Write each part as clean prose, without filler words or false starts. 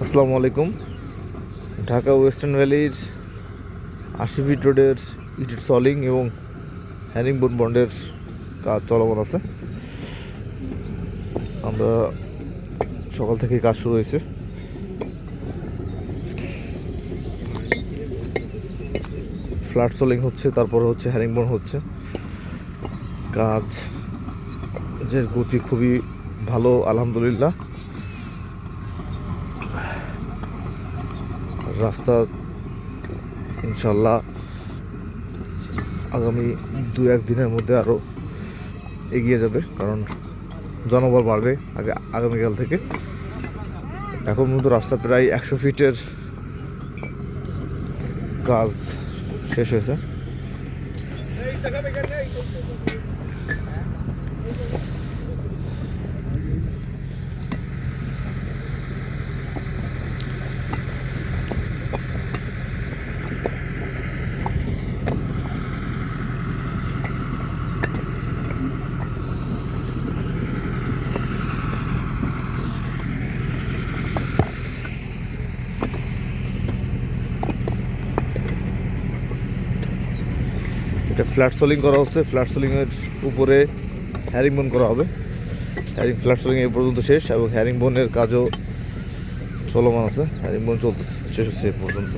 আসসালামু আলাইকুম। Dhaka western ভ্যালির ৮০ fit রোডের ইটের সলিং এবং হ্যারিংবোন বন্ডের কাজ চলমান আছে। আমরা সকাল থেকে কাজ শুরু হয়েছে। ফ্ল্যাট সলিং হচ্ছে, তারপরে হচ্ছে হ্যারিংবোন হচ্ছে। কাজের গতি খুবই ভালো আলহামদুলিল্লাহ। রাস্তা ইনশাল্লাহ আগামী ২-১ দিনের মধ্যে আরও এগিয়ে যাবে, কারণ জনবল বাড়বে আগামীকাল থেকে। এখন পর্যন্ত রাস্তা প্রায় ১০০ ফিটের কাজ শেষ হয়েছে। এটা ফ্ল্যাট সোলিং করা হচ্ছে। ফ্ল্যাট সোলিংয়ের উপরে হ্যারিংবোন করা হবে। ফ্ল্যাট সোলিং এই পর্যন্ত শেষ এবং হ্যারিংবোনের কাজও চলমান আছে। হ্যারিংবোন চলতেছে, শেষ হচ্ছে এ পর্যন্ত।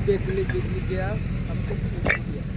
पिघली गया, हमको पिघली गया।